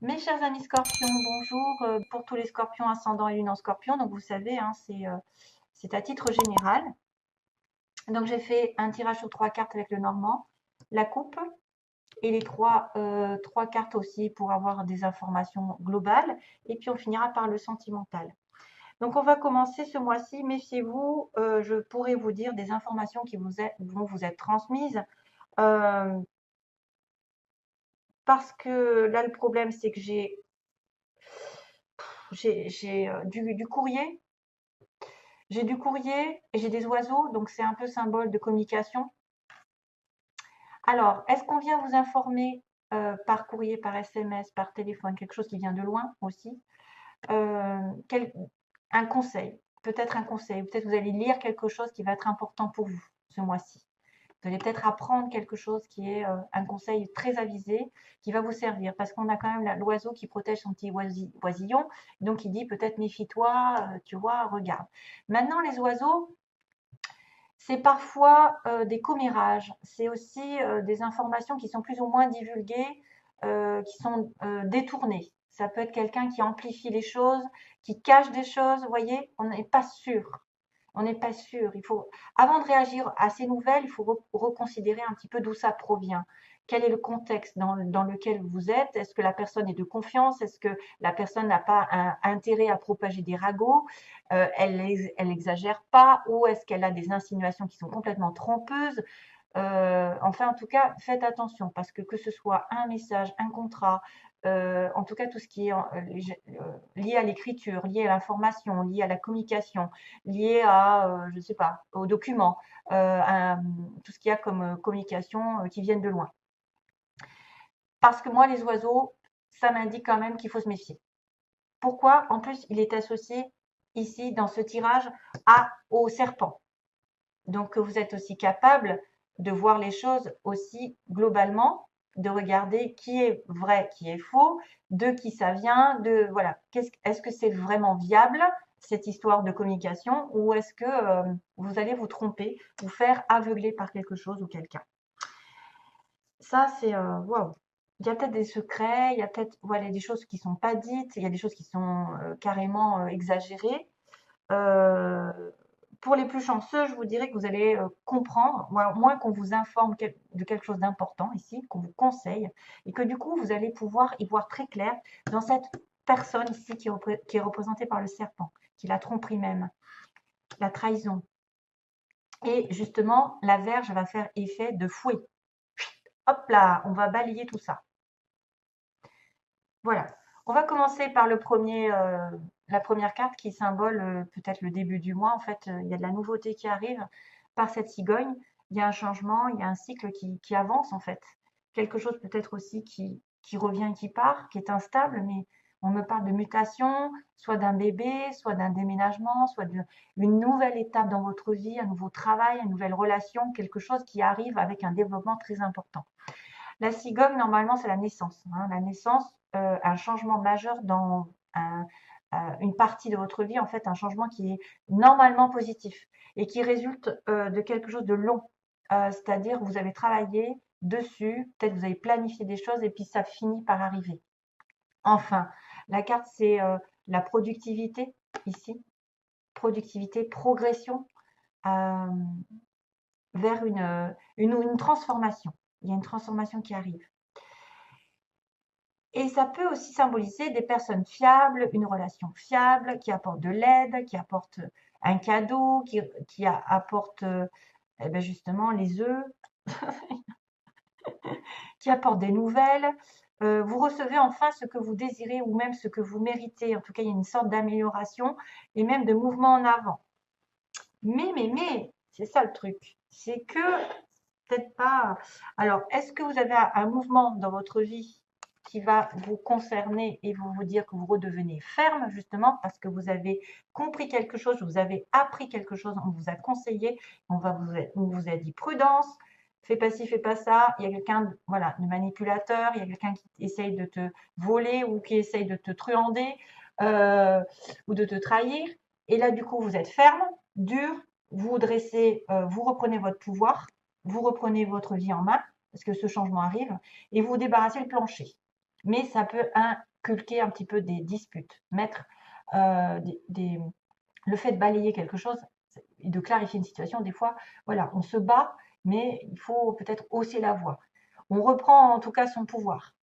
Mes chers amis scorpions, bonjour. Pour tous les scorpions ascendant et lune en scorpion, donc vous savez, hein, c'est à titre général. Donc j'ai fait un tirage sur 3 cartes avec le normand, la coupe et les trois cartes aussi pour avoir des informations globales. Et puis on finira par le sentimental. Donc on va commencer ce mois-ci. Méfiez-vous, je pourrais vous dire des informations qui vont vous être transmises. euh, Parce que là, le problème, c'est que j'ai du courrier. J'ai du courrier et j'ai des oiseaux, donc c'est un peu symbole de communication. Alors, est-ce qu'on vient vous informer par courrier, par SMS, par téléphone, quelque chose qui vient de loin aussi? Euh, quel- un conseil, peut-être un conseil, peut-être vous allez lire quelque chose qui va être important pour vous ce mois-ci. Vous allez peut-être apprendre quelque chose qui est un conseil très avisé qui va vous servir parce qu'on a quand même l'oiseau qui protège son petit oisillon. Donc il dit peut-être méfie-toi, tu vois, regarde. Maintenant, les oiseaux, c'est parfois des commérages, c'est aussi des informations qui sont plus ou moins divulguées, qui sont détournées. Ça peut être quelqu'un qui amplifie les choses, qui cache des choses, vous voyez, on n'est pas sûr. On n'est pas sûr. Il faut, avant de réagir à ces nouvelles, il faut reconsidérer un petit peu d'où ça provient. Quel est le contexte dans lequel vous êtes? Est-ce que la personne est de confiance? Est-ce que la personne n'a pas un intérêt à propager des ragots? Elle exagère pas? Ou est-ce qu'elle a des insinuations qui sont complètement trompeuses? Enfin, en tout cas, faites attention parce que ce soit un message, un contrat, en tout cas tout ce qui est lié à l'écriture, lié à l'information, lié à la communication, lié à, je ne sais pas, aux documents, tout ce qu'il y a comme communication qui viennent de loin. Parce que moi, les oiseaux, ça m'indique quand même qu'il faut se méfier. Pourquoi? En plus, il est associé ici dans ce tirage au serpent. Donc, vous êtes aussi capable de voir les choses aussi globalement, de regarder qui est vrai, qui est faux, de qui ça vient, de voilà, est-ce que c'est vraiment viable cette histoire de communication ou est-ce que vous allez vous tromper, vous faire aveugler par quelque chose ou quelqu'un. Ça, c'est waouh. Il y a peut-être des secrets, il y a peut-être voilà, des choses qui sont pas dites, il y a des choses qui sont carrément exagérées. Euh, pour les plus chanceux, je vous dirais que vous allez comprendre, moins qu'on vous informe de quelque chose d'important ici, qu'on vous conseille, et que du coup, vous allez pouvoir y voir très clair dans cette personne ici qui est représentée par le serpent, qui la tromperie même, la trahison. Et justement, la verge va faire effet de fouet. Hop là, on va balayer tout ça. Voilà. On va commencer par la première carte qui symbole peut-être le début du mois. En fait, il y a de la nouveauté qui arrive par cette cigogne. Il y a un changement, il y a un cycle qui avance en fait. Quelque chose peut-être aussi qui revient et qui part, qui est instable, mais on me parle de mutation, soit d'un bébé, soit d'un déménagement, soit d'une nouvelle étape dans votre vie, un nouveau travail, une nouvelle relation, quelque chose qui arrive avec un développement très important. La cigogne, normalement, c'est la naissance, hein. La naissance, un changement majeur dans une partie de votre vie, en fait, un changement qui est normalement positif et qui résulte de quelque chose de long. C'est-à-dire, vous avez travaillé dessus, peut-être vous avez planifié des choses et puis ça finit par arriver. Enfin, la carte, c'est la productivité ici. Productivité, progression euh, vers une transformation. Il y a une transformation qui arrive. Et ça peut aussi symboliser des personnes fiables, une relation fiable, qui apporte de l'aide, qui apporte un cadeau, qui apporte eh ben justement les œufs, qui apporte des nouvelles. Vous recevez enfin ce que vous désirez ou même ce que vous méritez. En tout cas, il y a une sorte d'amélioration et même de mouvement en avant. Mais, c'est ça le truc. C'est que peut-être pas. Alors, est-ce que vous avez un mouvement dans votre vie qui va vous concerner et vous dire que vous redevenez ferme, justement, parce que vous avez compris quelque chose, vous avez appris quelque chose, on vous a conseillé, on vous a dit prudence, fais pas ci, fais pas ça. Il y a quelqu'un, voilà, de manipulateur, il y a quelqu'un qui essaye de te voler ou qui essaye de te truander euh, ou de te trahir. Et là, du coup, vous êtes ferme, dur, vous dressez, vous reprenez votre pouvoir, vous reprenez votre vie en main, parce que ce changement arrive, et vous débarrassez le plancher. mais ça peut inculquer un petit peu des disputes, mettre le fait de balayer quelque chose et de clarifier une situation, des fois, voilà, on se bat, mais il faut peut-être hausser la voix. On reprend en tout cas son pouvoir.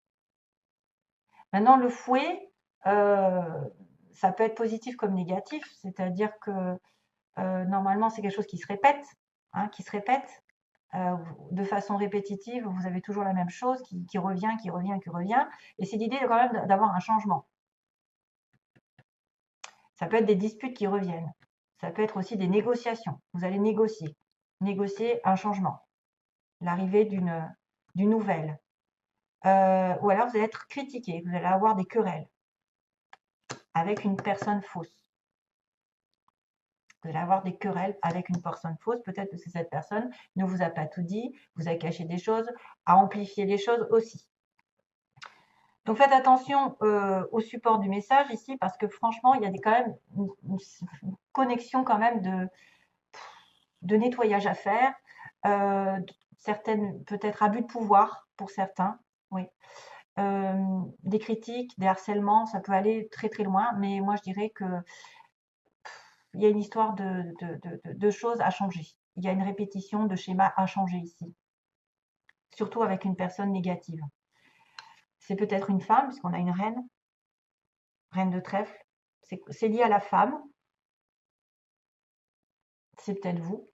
Maintenant, le fouet, ça peut être positif comme négatif, c'est-à-dire que normalement, c'est quelque chose qui se répète, hein, qui se répète de façon répétitive. Vous avez toujours la même chose qui revient, qui revient, qui revient. Et c'est l'idée quand même d'avoir un changement. Ça peut être des disputes qui reviennent. Ça peut être aussi des négociations. Vous allez négocier un changement, l'arrivée d'une nouvelle. Ou alors vous allez être critiqué, vous allez avoir des querelles avec une personne fausse. Vous allez avoir des querelles avec une personne fausse. Peut-être que cette personne ne vous a pas tout dit, vous a caché des choses, a amplifié les choses aussi. Donc faites attention au support du message ici parce que franchement, il y a quand même une connexion quand même de nettoyage à faire. Certaines, peut-être abus de pouvoir pour certains, oui. Des critiques, des harcèlements, ça peut aller très très loin, mais moi je dirais que il y a une histoire de choses à changer. Il y a une répétition de schémas à changer ici, surtout avec une personne négative. C'est peut-être une femme, puisqu'on a une reine de trèfle. C'est lié à la femme. C'est peut-être vous.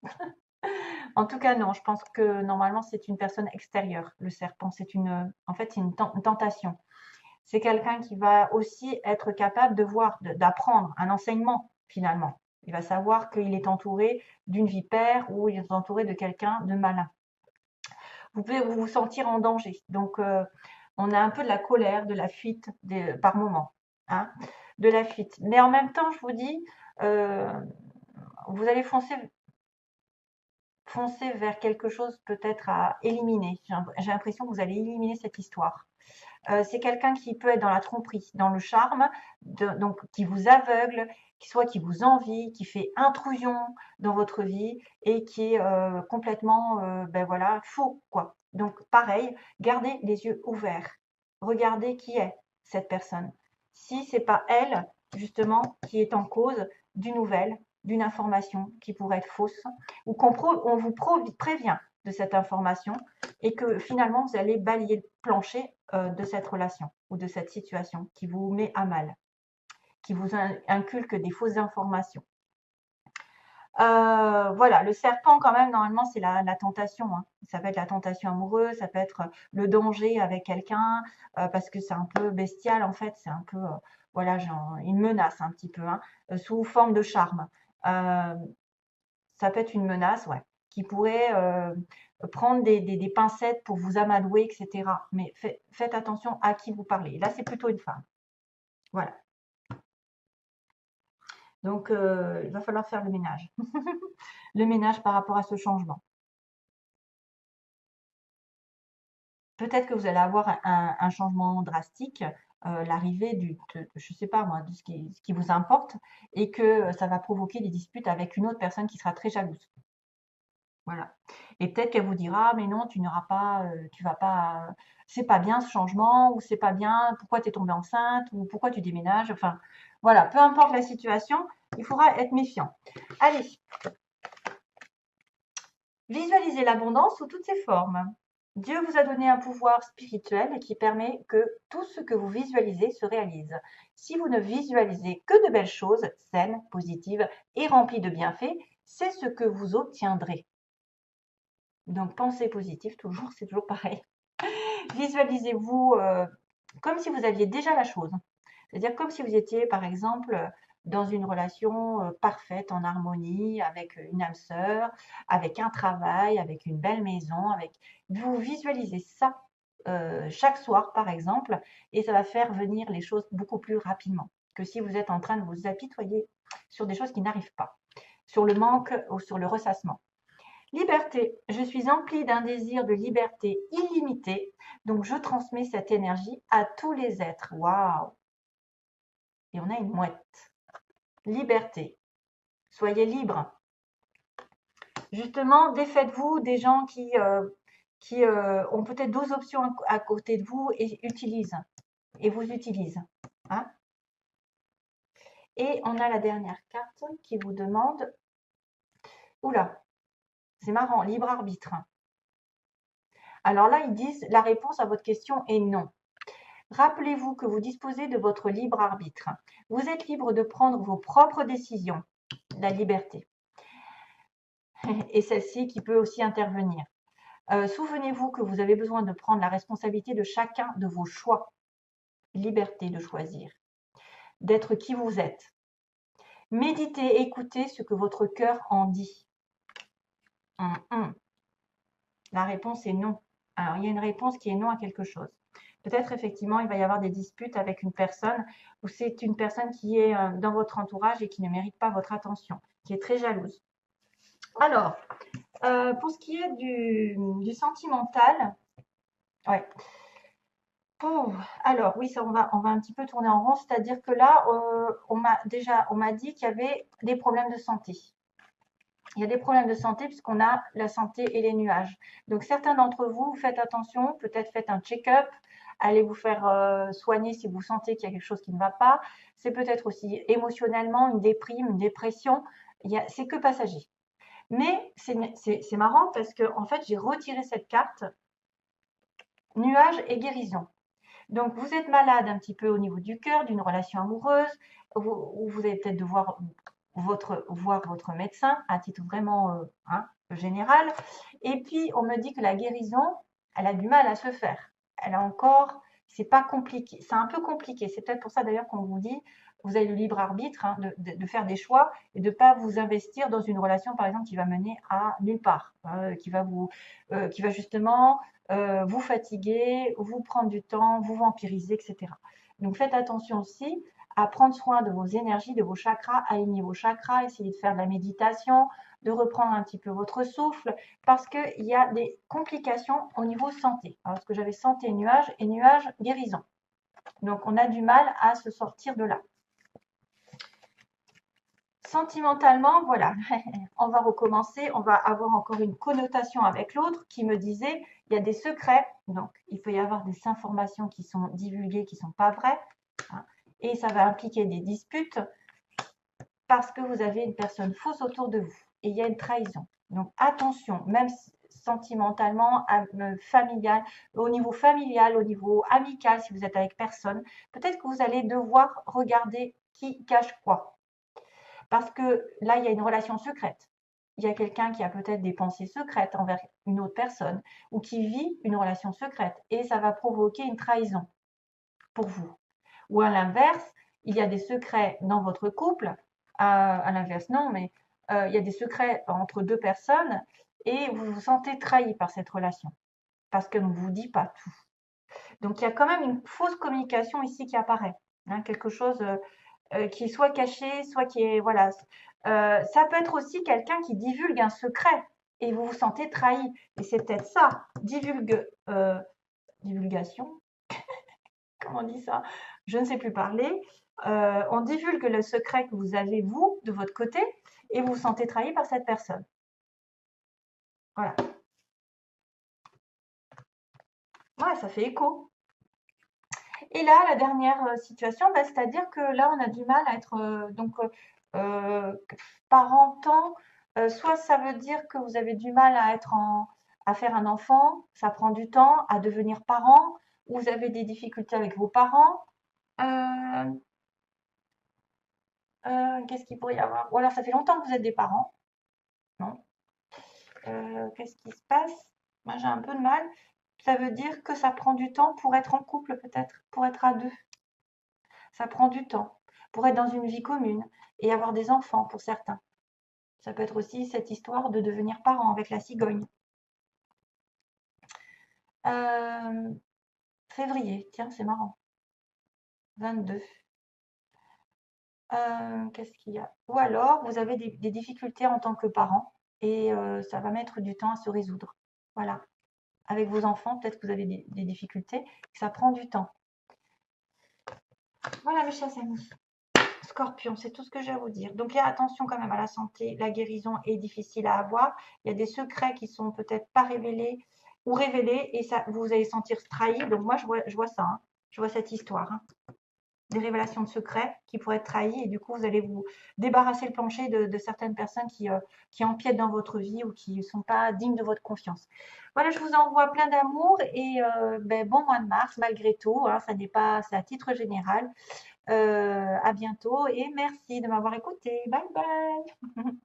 En tout cas, non, je pense que normalement, c'est une personne extérieure, le serpent. En fait, c'est une tentation. C'est quelqu'un qui va aussi être capable de voir, d'apprendre un enseignement, finalement. Il va savoir qu'il est entouré d'une vipère ou il est entouré de quelqu'un de malin. Vous pouvez vous sentir en danger. Donc, on a un peu de la colère, de la fuite par moment. Hein, de la fuite. Mais en même temps, je vous dis, vous allez foncer vers quelque chose peut-être à éliminer. J'ai l'impression que vous allez éliminer cette histoire. C'est quelqu'un qui peut être dans la tromperie, dans le charme, donc qui vous aveugle, qui vous envie, qui fait intrusion dans votre vie et qui est complètement ben voilà, faux, quoi. Donc pareil, gardez les yeux ouverts. Regardez qui est cette personne. Si c'est pas elle, justement, qui est en cause d'une nouvelle, d'une information qui pourrait être fausse, ou on vous prévient de cette information et que finalement vous allez balayer le plancher de cette relation ou de cette situation qui vous met à mal, qui vous inculque des fausses informations. Voilà, le serpent quand même, normalement, c'est la tentation. Hein. Ça peut être la tentation amoureuse, ça peut être le danger avec quelqu'un, parce que c'est un peu bestial en fait, c'est un peu, voilà, genre, une menace un petit peu, hein, sous forme de charme. Ça peut être une menace, ouais, qui pourrait prendre des pincettes pour vous amadouer, etc. Mais faites attention à qui vous parlez. Là, c'est plutôt une femme. Voilà. Donc, il va falloir faire le ménage. Le ménage par rapport à ce changement. Peut-être que vous allez avoir un changement drastique, l'arrivée je ne sais pas moi, de ce qui vous importe, et que ça va provoquer des disputes avec une autre personne qui sera très jalouse. Voilà. Et peut-être qu'elle vous dira, mais non, tu n'auras pas, tu vas pas, c'est pas bien ce changement, ou c'est pas bien, pourquoi tu es tombée enceinte, ou pourquoi tu déménages. Enfin, voilà, peu importe la situation, il faudra être méfiant. Allez, visualisez l'abondance sous toutes ses formes. Dieu vous a donné un pouvoir spirituel qui permet que tout ce que vous visualisez se réalise. Si vous ne visualisez que de belles choses, saines, positives et remplies de bienfaits, c'est ce que vous obtiendrez. Donc, pensée positive, toujours, c'est toujours pareil. Visualisez-vous comme si vous aviez déjà la chose. C'est-à-dire comme si vous étiez, par exemple, dans une relation parfaite, en harmonie, avec une âme sœur, avec un travail, avec une belle maison. Vous visualisez ça chaque soir, par exemple, et ça va faire venir les choses beaucoup plus rapidement que si vous êtes en train de vous apitoyer sur des choses qui n'arrivent pas, sur le manque ou sur le ressassement. Liberté. Je suis emplie d'un désir de liberté illimité, donc je transmets cette énergie à tous les êtres. Waouh! Et on a une mouette. Liberté. Soyez libre. Justement, défaites-vous des gens qui ont peut-être 12 options à côté de vous et utilisent. et vous utilise. Hein. Et on a la dernière carte qui vous demande, oula, c'est marrant, libre arbitre. Alors là, ils disent, la réponse à votre question est non. Rappelez-vous que vous disposez de votre libre arbitre. Vous êtes libre de prendre vos propres décisions, la liberté. Et celle-ci qui peut aussi intervenir. Souvenez-vous que vous avez besoin de prendre la responsabilité de chacun de vos choix. Liberté de choisir, d'être qui vous êtes. Méditez, écoutez ce que votre cœur en dit. La réponse est non. Alors, il y a une réponse qui est non à quelque chose. Peut-être effectivement, il va y avoir des disputes avec une personne ou c'est une personne qui est dans votre entourage et qui ne mérite pas votre attention, qui est très jalouse. Alors, pour ce qui est du sentimental, ouais. Oh, alors oui, ça, on va un petit peu tourner en rond, c'est-à-dire que là, on m'a dit qu'il y avait des problèmes de santé. Il y a des problèmes de santé puisqu'on a la santé et les nuages. Donc certains d'entre vous, faites attention, peut-être faites un check-up, allez vous faire soigner si vous sentez qu'il y a quelque chose qui ne va pas. C'est peut-être aussi émotionnellement une déprime, une dépression. C'est que passager. Mais c'est marrant parce que en fait, j'ai retiré cette carte nuages et guérison. Donc vous êtes malade un petit peu au niveau du cœur, d'une relation amoureuse, vous allez peut-être devoir voir votre médecin à titre vraiment général. Et puis, on me dit que la guérison, elle a du mal à se faire. Elle a encore, c'est pas compliqué, c'est un peu compliqué. C'est peut-être pour ça d'ailleurs qu'on vous dit, vous avez le libre arbitre de faire des choix et de ne pas vous investir dans une relation, par exemple, qui va mener à nulle part, qui va justement vous fatiguer, vous prendre du temps, vous vampiriser, etc. Donc faites attention aussi à prendre soin de vos énergies, de vos chakras, aligner vos chakras, essayer de faire de la méditation, de reprendre un petit peu votre souffle, parce qu'il y a des complications au niveau santé. Parce que j'avais santé nuage et nuage guérison. Donc on a du mal à se sortir de là. Sentimentalement, voilà, on va recommencer, on va avoir encore une connotation avec l'autre qui me disait, il y a des secrets, donc il peut y avoir des informations qui sont divulguées, qui ne sont pas vraies, hein, et ça va impliquer des disputes parce que vous avez une personne fausse autour de vous et il y a une trahison. Donc attention, même sentimentalement, familial, au niveau familial, au niveau amical, si vous êtes avec personne, peut-être que vous allez devoir regarder qui cache quoi. Parce que là, il y a une relation secrète. Il y a quelqu'un qui a peut-être des pensées secrètes envers une autre personne ou qui vit une relation secrète et ça va provoquer une trahison pour vous. Ou à l'inverse, il y a des secrets dans votre couple, à l'inverse non, mais il y a des secrets entre deux personnes et vous vous sentez trahi par cette relation parce qu'elle ne vous dit pas tout. Donc il y a quand même une fausse communication ici qui apparaît, hein, quelque chose qui est soit caché, soit qui est voilà. Ça peut être aussi quelqu'un qui divulgue un secret et vous vous sentez trahi. Et c'est peut-être ça, divulgation. Comment on dit ça? Je ne sais plus parler. On divulgue le secret que vous avez, vous, de votre côté, et vous vous sentez trahi par cette personne. Voilà. Ouais, ça fait écho. Et là, la dernière situation, bah, c'est-à-dire que là, on a du mal à être parentant. Soit ça veut dire que vous avez du mal à faire un enfant, ça prend du temps, à devenir parent, ou vous avez des difficultés avec vos parents. Qu'est-ce qu'il pourrait y avoir? Ou alors ça fait longtemps que vous êtes des parents. Non. Qu'est-ce qui se passe? Moi, j'ai un peu de mal. Ça veut dire que ça prend du temps pour être en couple, peut-être, pour être à deux. Ça prend du temps pour être dans une vie commune et avoir des enfants pour certains. Ça peut être aussi cette histoire de devenir parent avec la cigogne. Février, tiens, c'est marrant. 22. Qu'est-ce qu'il y a? Ou alors, vous avez des difficultés en tant que parent et ça va mettre du temps à se résoudre. Voilà. Avec vos enfants, peut-être que vous avez des difficultés, ça prend du temps. Voilà, mes chers amis. Scorpion, c'est tout ce que j'ai à vous dire. Donc, il y a attention quand même à la santé. La guérison est difficile à avoir. Il y a des secrets qui sont peut-être pas révélés ou révélés et ça, vous allez sentir trahi. Donc, moi, je vois ça. Hein. Je vois cette histoire, hein. Des révélations de secrets qui pourraient être trahis et du coup, vous allez vous débarrasser le plancher de certaines personnes qui empiètent dans votre vie ou qui ne sont pas dignes de votre confiance. Voilà, je vous envoie plein d'amour et bon mois de mars malgré tout, hein, ça n'est pas, c'est à titre général. À bientôt et merci de m'avoir écouté. Bye bye.